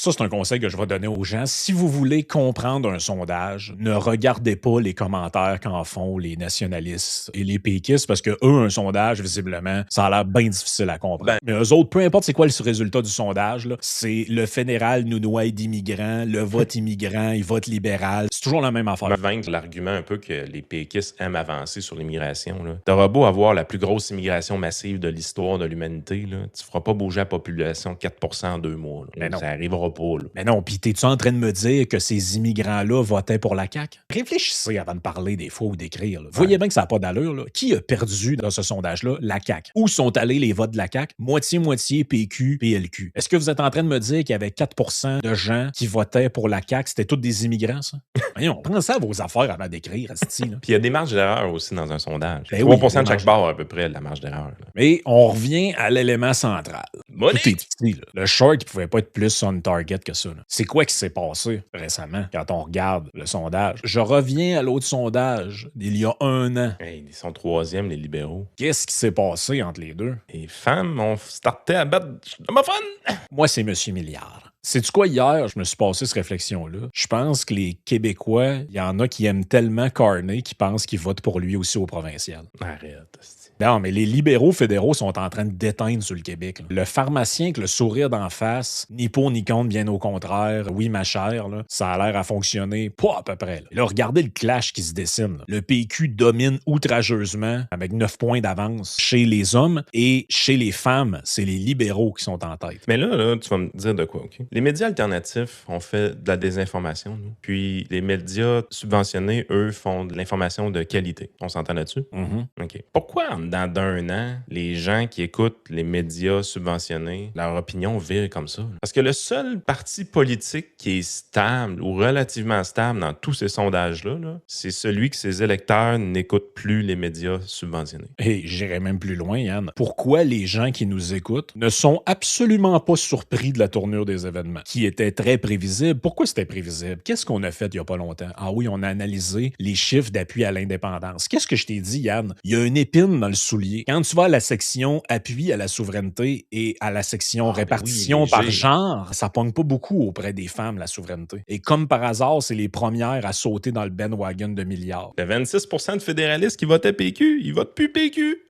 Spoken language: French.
Ça, c'est un conseil que je vais donner aux gens. Si vous voulez comprendre un sondage, ne regardez pas les commentaires qu'en font les nationalistes et les péquistes parce que eux, un sondage, visiblement, ça a l'air bien difficile à comprendre. Ben- Mais eux autres, peu importe c'est quoi le résultat du sondage, là, c'est le fédéral nous noie d'immigrants, le vote immigrant, il vote libéral. C'est toujours la même affaire. Vaincre l'argument un peu que les péquistes aiment avancer sur l'immigration. Là. T'auras beau avoir la plus grosse immigration massive de l'histoire de l'humanité, là, tu feras pas bouger la population 4% en 2 mois. Là. Mais non. Ça arrivera pas. Là. Mais non, pis t'es-tu en train de me dire que ces immigrants-là votaient pour la CAQ? Réfléchissez avant de parler des fois ou d'écrire. Là. Voyez bien que ça n'a pas d'allure. Là. Qui a perdu dans ce sondage-là? La CAQ. Où sont allés les votes de la CAQ? Moitié-moitié PQ, PLQ. Est-ce que vous êtes en train de me dire qu'il y avait 4% de gens qui votaient pour la CAQ? C'était tous des immigrants, ça? Voyons, pensez à vos affaires avant d'écrire, asti, là. Puis il y a des marges d'erreur aussi dans un sondage. Ben 3% oui, de chaque bord à peu près, la marge d'erreur. Là. Mais on revient à l'élément central. Money! Tout est ici. Là. Le short, il pouvait pas être plus on target que ça. Là. C'est quoi qui s'est passé récemment quand on regarde le sondage? Je reviens à l'autre sondage d'il y a 1 an. Hey, ils sont 3e, les libéraux. Qu'est-ce qui s'est passé entre les deux? Les femmes ont starté à battre d'homophones. Moi, c'est Monsieur Milliard. Sais-tu quoi, hier, je me suis passé cette réflexion-là. Je pense que les Québécois, il y en a qui aiment tellement Carney qu'ils pensent qu'ils votent pour lui aussi au provincial. Arrête. hostie. Non, mais les libéraux fédéraux sont en train de déteindre sur le Québec. Là. Le pharmacien avec le sourire d'en face, ni pour ni contre, bien au contraire. Oui, ma chère, là, ça a l'air à fonctionner pas à peu près. Là, regardez le clash qui se dessine. Là. Le PQ domine outrageusement avec 9 points d'avance chez les hommes et chez les femmes, c'est les libéraux qui sont en tête. Mais là, tu vas me dire de quoi, OK? Les médias alternatifs ont fait de la désinformation, nous. Puis les médias subventionnés, eux, font de l'information de qualité. On s'entend là-dessus? Mm-hmm. OK. Pourquoi, en dedans d'1 an, les gens qui écoutent les médias subventionnés, leur opinion vire comme ça? Parce que le seul parti politique qui est stable ou relativement stable dans tous ces sondages-là, là, c'est celui que ses électeurs n'écoutent plus les médias subventionnés. Et j'irai même plus loin, Yann. Pourquoi les gens qui nous écoutent ne sont absolument pas surpris de la tournure des événements, qui était très prévisible? Pourquoi c'était prévisible? Qu'est-ce qu'on a fait il y a pas longtemps? Ah oui, on a analysé les chiffres d'appui à l'indépendance. Qu'est-ce que je t'ai dit, Yann? Il y a une épine dans le soulier. Quand tu vas à la section appui à la souveraineté et à la section répartition oui, par léger. genre, ça pogne pas beaucoup auprès des femmes, la souveraineté. Et comme par hasard, c'est les premières à sauter dans le bandwagon de milliards. Il y a 26% de fédéralistes qui votaient PQ. Ils votent plus PQ.